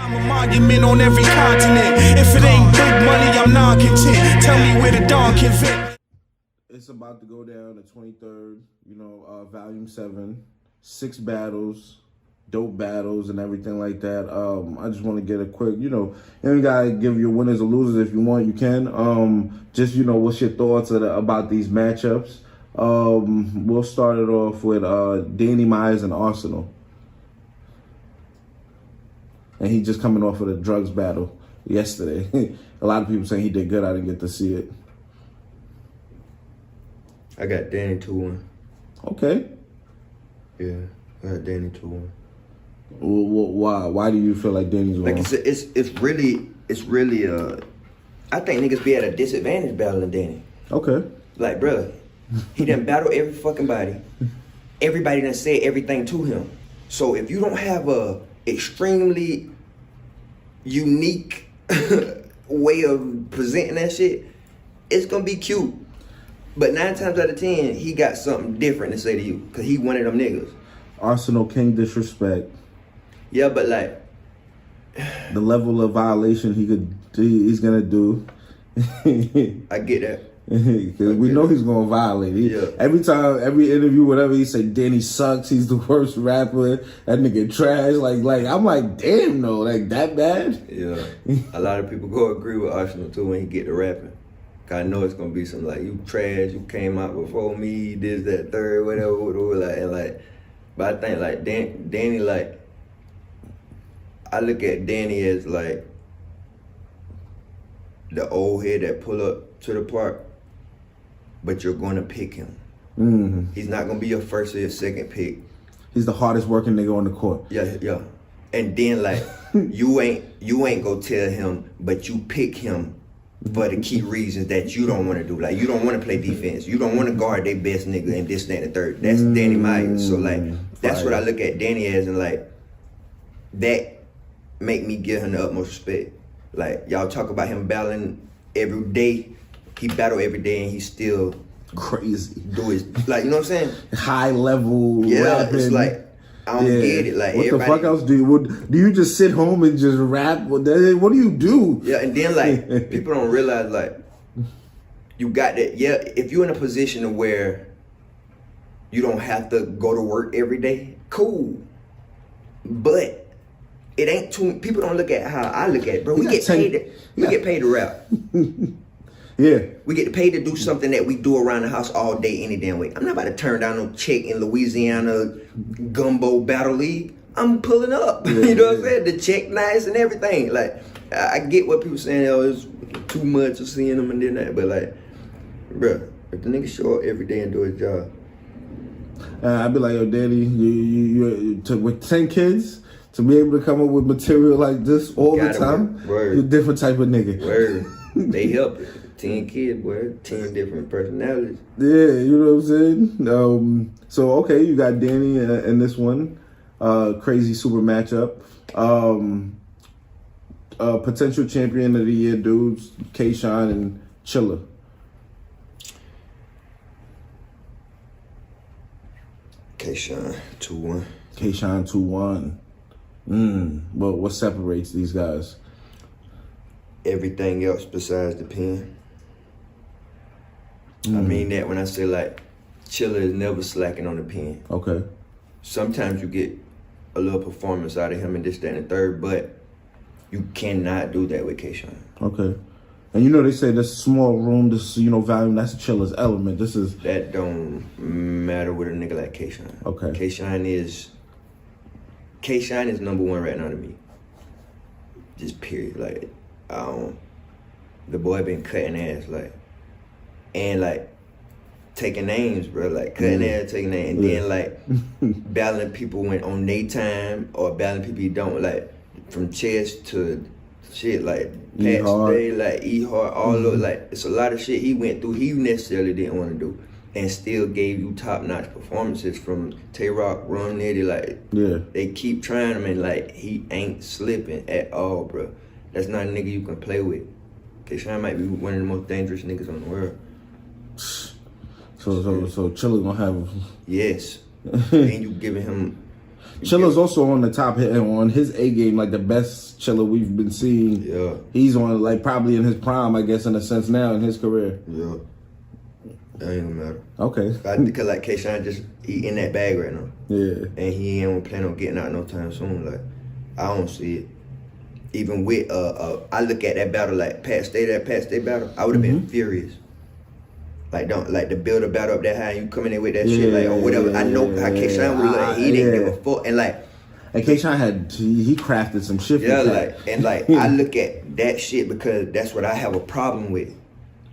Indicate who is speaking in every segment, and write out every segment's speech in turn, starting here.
Speaker 1: I'm a monument on every continent. If it ain't big money, I'm non-content. Tell me where the dawn can fit.
Speaker 2: It's about to go down the 23rd, volume 7, 6 battles, dope battles and everything like that. I just want to get a quick, you gotta give your winners or losers if you want, you can. What's your thoughts about these matchups? We'll start it off with Danny Myers and Arsenal. And he just coming off of the drugs battle yesterday. A lot of people saying he did good. I didn't get to see it.
Speaker 3: I got Danny 2-1.
Speaker 2: Okay.
Speaker 3: Yeah, I got Danny 2-1.
Speaker 2: Why? Why do you feel like Danny's wrong?
Speaker 3: Like it's really I think niggas be at a disadvantage battling Danny.
Speaker 2: Okay.
Speaker 3: Like, bro, he done battle every fucking body. Everybody done said everything to him. So if you don't have a extremely unique way of presenting that shit, it's gonna be cute. But 9 times out of 10, he got something different to say to you, because he one of them niggas.
Speaker 2: Arsenal King disrespect.
Speaker 3: Yeah, but like
Speaker 2: the level of violation he's gonna do.
Speaker 3: I get that.
Speaker 2: Because we know he's gonna violate. Every time, every interview, whatever, he say Danny sucks. He's the worst rapper. That nigga trash. Like I'm like, damn, no, like that bad.
Speaker 3: Yeah, a lot of people go agree with Arsenal too when he get to rapping. I know it's gonna be some like, you trash. You came out before me. This, that, third, whatever. But I think like Danny, like I look at Danny as like the old head that pull up to the park, but you're gonna pick him. Mm-hmm. He's not gonna be your first or your second pick.
Speaker 2: He's the hardest working nigga on the court.
Speaker 3: Yeah. And then like you ain't gonna tell him, but you pick him for the key reasons that you don't want to do. Like you don't want to play defense. You don't want to guard their best nigga and this, that, and the third. That's Danny Myers. So like that's what I look at Danny as, and like that make me give him the utmost respect. Like y'all talk about him battling every day. He battle every day and he still
Speaker 2: crazy.
Speaker 3: Do his, like, you know what I'm saying?
Speaker 2: High level rapping.
Speaker 3: It's like I don't get it. Like,
Speaker 2: what the fuck else do you do? You just sit home and just rap? What do you do?
Speaker 3: Yeah, and then like people don't realize like you got that. Yeah, if you're in a position to where you don't have to go to work every day, cool. But it ain't too. People don't look at how I look at it, bro. We get paid. We get paid to rap.
Speaker 2: Yeah.
Speaker 3: We get paid to do something that we do around the house all day, any damn way. I'm not about to turn down no check in Louisiana Gumbo Battle League. I'm pulling up.
Speaker 2: Yeah,
Speaker 3: you know what I'm saying? The check nice and everything. Like, I get what people saying, it's too much of seeing them and then that. But like, bro, if the nigga show up every day and do his job.
Speaker 2: I'd be like, yo, Daddy, you with 10 kids, to be able to come up with material like this all the time, you're a different type of nigga.
Speaker 3: Word. They help it. 10 kids, boy, 10 different personalities.
Speaker 2: Yeah, you know what I'm saying? So, okay, you got Danny in this one. Crazy super matchup. Potential champion of the year dudes, K-Shine and Chilla.
Speaker 3: K-Shine 2-1.
Speaker 2: K-Shine 2-1. But what separates these guys?
Speaker 3: Everything else besides the pen. I mean that when I say like Chilla is never slacking on the pen.
Speaker 2: Okay.
Speaker 3: Sometimes you get a little performance out of him and this, that, and the third, but you cannot do that with K-Shine.
Speaker 2: Okay. And they say this small room, this volume, that's Chilla's element.
Speaker 3: That don't matter with a nigga like K-Shine.
Speaker 2: Okay.
Speaker 3: K-Shine is number one right now to me. Just period. Like the boy been cutting ass, like, and like taking names, bro, like cutting ass, taking names, and then like battling people when on their time or battling people you don't, like from chess to shit like Pat Stay, like E-Hard, all of like it's a lot of shit he went through he necessarily didn't want to do, and still gave you top notch performances from Tay-Rock, Rum Nitty, like they keep trying him and like he ain't slipping at all, bro. That's not a nigga you can play with. K-Shine might be one of the most dangerous niggas in the world.
Speaker 2: So Chilla gonna have...
Speaker 3: Yes. And you giving him
Speaker 2: Chilla's also on the top hit on his A game, like the best Chilla we've been seeing.
Speaker 3: Yeah.
Speaker 2: He's on like probably in his prime, I guess, in a sense now in his career.
Speaker 3: Yeah. That ain't gonna matter.
Speaker 2: Okay.
Speaker 3: Because like K-Shine he in that bag right now.
Speaker 2: Yeah.
Speaker 3: And he ain't plan on getting out no time soon. Like, I don't see it. Even with I look at that battle like Pat Stay battle, I would have been furious. Like the build a battle up that high, you come in there with that shit like or whatever. I know how K-Shine was like he didn't give a fuck and like.
Speaker 2: And K-Shine he crafted some shit.
Speaker 3: Yeah, I look at that shit because that's what I have a problem with.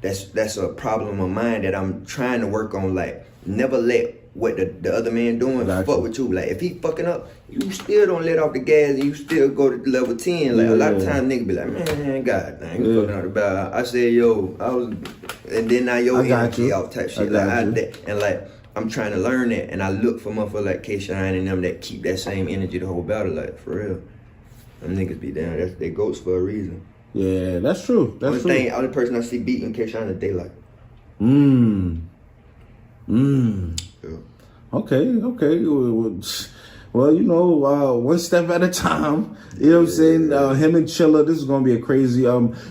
Speaker 3: That's a problem of mine that I'm trying to work on. Like, never let what the other man doing fuck with you. Like, if he fucking up, you still don't let off the gas and you still go to level 10. Like, a lot of times niggas be like, man, god dang, you fucking out the battle. I said, and then now your energy out type shit. And like, I'm trying to learn that, and I look for motherfuckers like K-Shine and them that keep that same energy the whole battle. Like, for real. Them niggas be down. They goats for a reason.
Speaker 2: Yeah, that's true. That's true.
Speaker 3: Only person I see beating K-Shine is Daylight. Yeah.
Speaker 2: Okay. Well, you know, one step at a time. You know what I'm saying? Him and Chilla, this is gonna be a crazy.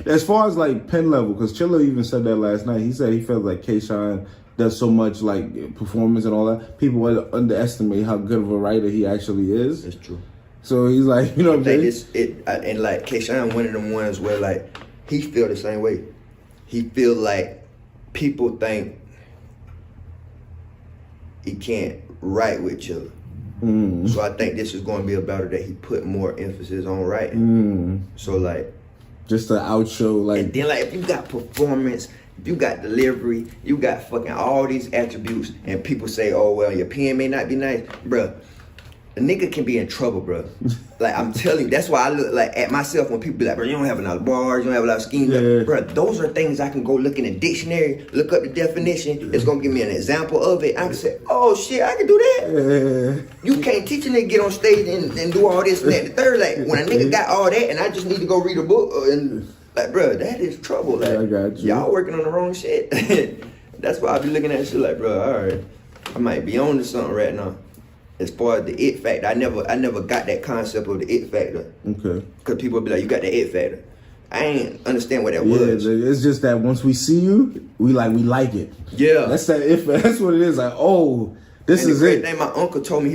Speaker 2: As far as like pen level, because Chilla even said that last night. He said he felt like K-Shine does so much like performance and all that. People will underestimate how good of a writer he actually is.
Speaker 3: That's true.
Speaker 2: So he's like, you know what I'm saying?
Speaker 3: And like K-Shine, one of them ones where like he feel the same way. He feel like people think he can't write with Chilla. So I think this is going to be a battle that he put more emphasis on writing. So like,
Speaker 2: just to outshow like.
Speaker 3: And then like if you got performance, if you got delivery, you got fucking all these attributes, and people say, oh well, your pen may not be nice, bruh. A nigga can be in trouble, bro. Like, I'm telling you, that's why I look like at myself when people be like, bro, you don't have enough bars, you don't have a lot of schemes.
Speaker 2: Yeah.
Speaker 3: Bro, those are things I can go look in the dictionary, look up the definition. It's gonna give me an example of it. I can say, oh shit, I can do that. You can't teach a nigga get on stage and do all this and that. The third, like, when a nigga got all that and I just need to go read a book and like, bro, that is trouble. Like,
Speaker 2: I got you.
Speaker 3: Y'all working on the wrong shit. That's why I be looking at shit like, bro, all right, I might be on to something right now. As far as the it factor, I never got that concept of the it factor. Okay. Because people be like, you got the it factor. I ain't understand what that was.
Speaker 2: It's just that once we see you, we like it.
Speaker 3: Yeah.
Speaker 2: That's that if that's what it is. Like, oh, this
Speaker 3: and
Speaker 2: is
Speaker 3: the great
Speaker 2: it.
Speaker 3: thing my uncle told me,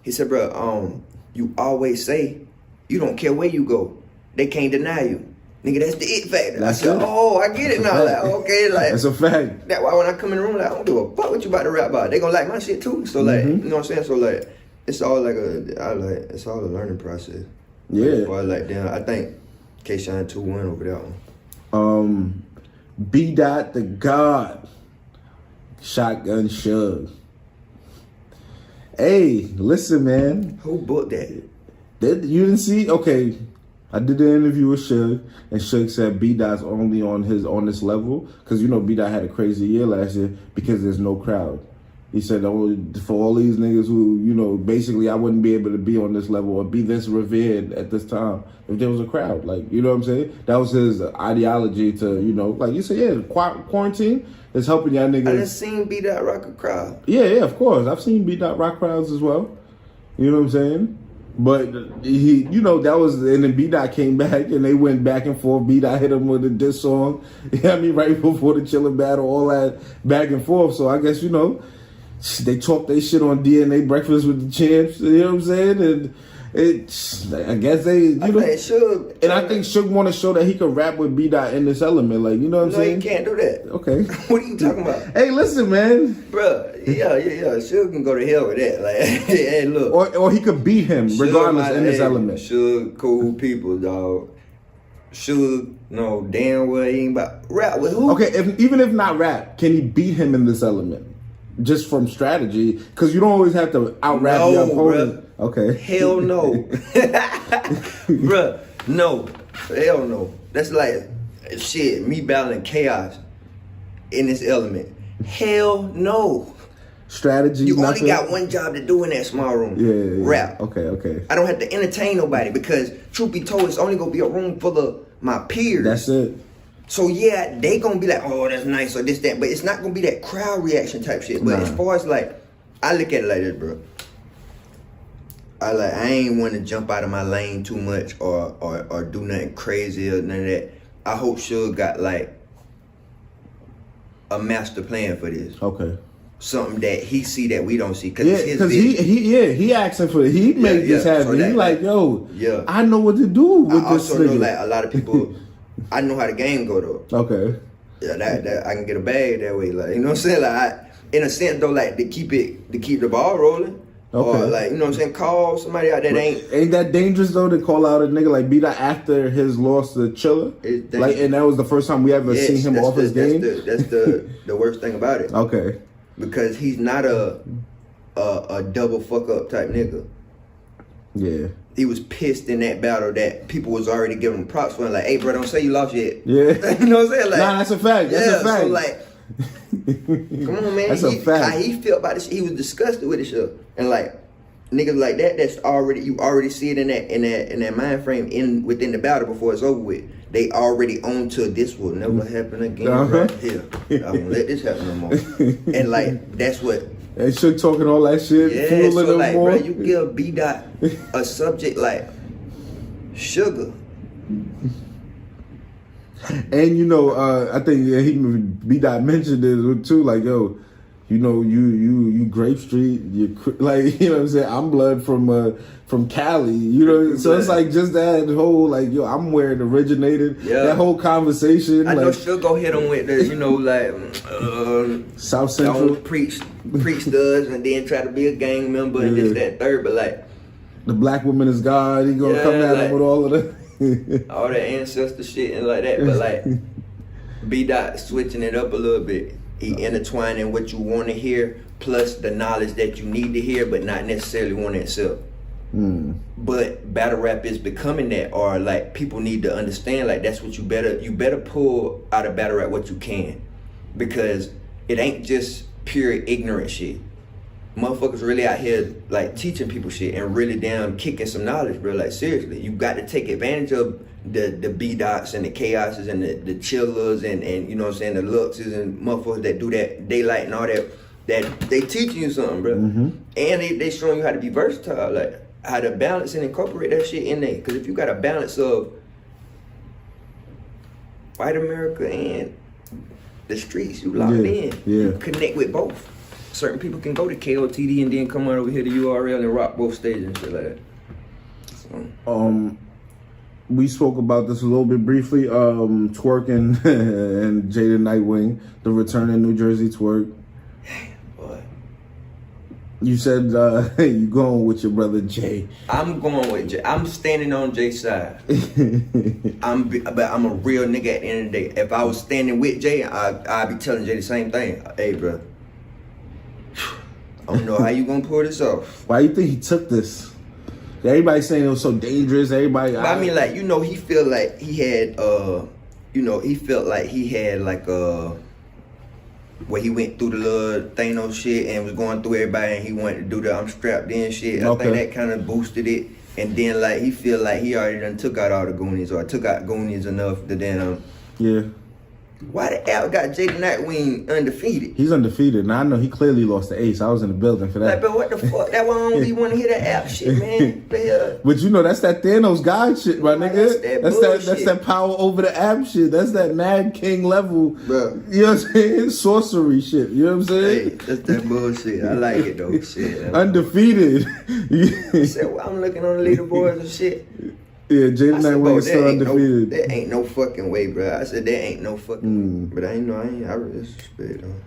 Speaker 3: he said, bro, you always say you don't care where you go. They can't deny you. Nigga, that's the it factor. I said, oh, I get it now. Like, okay, like
Speaker 2: that's a fact.
Speaker 3: That's why when I come in the room, like, I don't give a fuck what you about to rap about. They gonna like my shit too. So like, you know what I'm saying? So like, it's all like it's all a learning process.
Speaker 2: Yeah.
Speaker 3: Or like, damn, I think K-Shine 2-1 over that one.
Speaker 2: B. Dot the God. Shotgun Shug. Hey, listen, man.
Speaker 3: Who booked that?
Speaker 2: You didn't see? Okay. I did the interview with Shug, and Shug said B-Dot's only on this level, because you know B-Dot had a crazy year last year because there's no crowd. He said, for all these niggas who, you know, basically I wouldn't be able to be on this level or be this revered at this time if there was a crowd. Like, you know what I'm saying? That was his ideology to, you know, like you said, yeah, quarantine is helping y'all niggas.
Speaker 3: I done seen B-Dot rock a crowd.
Speaker 2: Yeah, of course. I've seen B-Dot rock crowds as well. You know what I'm saying? But he, you know, that was, and then B-Dot came back and they went back and forth. B-Dot hit him with a diss song. You know what I mean? Right before the Chilla battle, all that back and forth. So I guess, you know, they talked their shit on DNA Breakfast with the Champs. You know what I'm saying? And I guess they, you know. And I think Suge want to show that he could rap with B-Dot in this element. Like, you know what I'm saying?
Speaker 3: No, he can't do that.
Speaker 2: Okay.
Speaker 3: What are you talking about?
Speaker 2: Hey, listen, man.
Speaker 3: Bruh, yeah. Suge can go to hell with that. Like, hey, look.
Speaker 2: Or he could beat him regardless in this element.
Speaker 3: Suge, cool people, dog. Suge, no, damn well he ain't about rap with who?
Speaker 2: Okay, even if not rap, can he beat him in this element? Just from strategy, because you don't always have to out-rap your opponent.
Speaker 3: Bruh.
Speaker 2: Okay.
Speaker 3: Hell no. Bruh, no. Hell no. That's like, shit, me battling Chaos in this element. Hell no.
Speaker 2: Strategy.
Speaker 3: You only got one job to do in that small room.
Speaker 2: Yeah.
Speaker 3: Rap.
Speaker 2: Okay.
Speaker 3: I don't have to entertain nobody because, truth be told, it's only going to be a room full of my peers.
Speaker 2: That's it.
Speaker 3: So yeah, they gonna be like, oh, that's nice or this, that, but it's not gonna be that crowd reaction type shit. But as far as like, I look at it like this, bro. I ain't want to jump out of my lane too much or do nothing crazy or none of that. I hope Suge got like a master plan for this.
Speaker 2: Okay.
Speaker 3: Something that he see that we don't see.
Speaker 2: Yeah, because he asking for it. He made this happen.
Speaker 3: So
Speaker 2: he like, yo,
Speaker 3: yeah.
Speaker 2: I know what to do with
Speaker 3: I
Speaker 2: this
Speaker 3: also
Speaker 2: nigga.
Speaker 3: know like a lot of people. I know how the game go though.
Speaker 2: Okay.
Speaker 3: Yeah, that I can get a bag that way. Like, you know what I'm saying? Like, in a sense though, like to keep the ball rolling.
Speaker 2: Okay.
Speaker 3: Or like, you know what I'm saying? Call somebody out that
Speaker 2: ain't that dangerous though to call out a nigga like B-Dot after his loss to Chilla? Like, and that was the first time we ever seen him off his game.
Speaker 3: That's the worst thing about it.
Speaker 2: Okay.
Speaker 3: Because he's not a double fuck up type nigga.
Speaker 2: Yeah.
Speaker 3: He was pissed in that battle that people was already giving him props for. Like, hey, bro, don't say you lost yet.
Speaker 2: Yeah.
Speaker 3: You know what I'm saying? Like,
Speaker 2: nah, that's a fact. That's a fact.
Speaker 3: So like, come on, man.
Speaker 2: That's a fact.
Speaker 3: How he felt about this shit, he was disgusted with this shit. And like, niggas like that, you already see it in that mind frame within the battle before it's over with. They already own to this will never happen again right here. I won't let this happen no more. And like, that's what.
Speaker 2: And Suge talking all that shit.
Speaker 3: Yeah, so like, bro, you give B-Dot a subject like sugar.
Speaker 2: And you know, I think B-Dot mentioned it too. Like, yo, you know, you Grape Street, like, you know what I'm saying? I'm blood from Cali, you know. So it's like just that whole like, yo, I'm where it originated. Yeah. That whole conversation.
Speaker 3: I know she'll go hit him with the, you know, like
Speaker 2: South Central.
Speaker 3: Don't preach studs and then try to be a gang member and this, that, and third. But like,
Speaker 2: the black woman is God. He gonna come at him with all of that.
Speaker 3: all that ancestor shit and like that. But like, B-Dot switching it up a little bit. He intertwining what you want to hear plus the knowledge that you need to hear, but not necessarily want to accept. But battle rap is becoming that, or like people need to understand like that's what you better pull out of battle rap what you can, because it ain't just pure ignorant shit. Motherfuckers really out here like teaching people shit and really damn kicking some knowledge, bro. Like seriously, you got to take advantage of the B-Dots and the Chaoses and the Chillas and you know what I'm saying, the Luxes and motherfuckers that do that daylight and all that they teaching you something, bro. And they showing you how to be versatile, like how to balance and incorporate that shit in there. Because if you got a balance of white America and the streets, you locked in. You connect with both. Certain people can go to KOTD and then come on over here to URL and rock both stages and shit like that. So.
Speaker 2: We spoke about this a little bit briefly. Twerking and Jaden Nightwing, the return in New Jersey twerk.
Speaker 3: Boy.
Speaker 2: You said you going with your brother Jay.
Speaker 3: I'm going with Jay. I'm standing on Jay's side. But I'm a real nigga at the end of the day. If I was standing with Jay, I'd be telling Jay the same thing. Hey, bro. I don't know how you gonna pull this off.
Speaker 2: Why you think he took this? Everybody's saying it was so dangerous. Everybody.
Speaker 3: But I mean, like, you know, he felt like he had, where he went through the little Thanos shit and was going through everybody, and he wanted to do the I'm strapped in shit. I think that kind of boosted it. And then, like, he feel like he already done took out all the Goonies, or took out Goonies enough to then, why the hell got Jaden Nightwing undefeated?
Speaker 2: He's undefeated. Now I know he clearly lost to Ace. I was in the building for that.
Speaker 3: Like, but what the fuck? That's why I don't really want to hear that app shit, man.
Speaker 2: But you know, that's that Thanos God shit, my nigga. That's that power over the app shit. That's that Mad King level.
Speaker 3: Bro.
Speaker 2: You know what I'm saying? Sorcery shit. You know what I'm saying?
Speaker 3: Hey, that's that bullshit. I like it though. Shit.
Speaker 2: Undefeated.
Speaker 3: Said, well, I'm looking on the leaderboards and shit.
Speaker 2: Yeah, Jaden Nightwing is still undefeated.
Speaker 3: There ain't no fucking way, bro. I said there ain't no fucking way. But I respect him.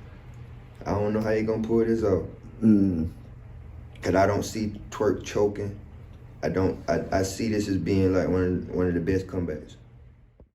Speaker 3: I don't know how you gonna pull this off. Cause I don't see Twerk choking. I see this as being like one of the best comebacks.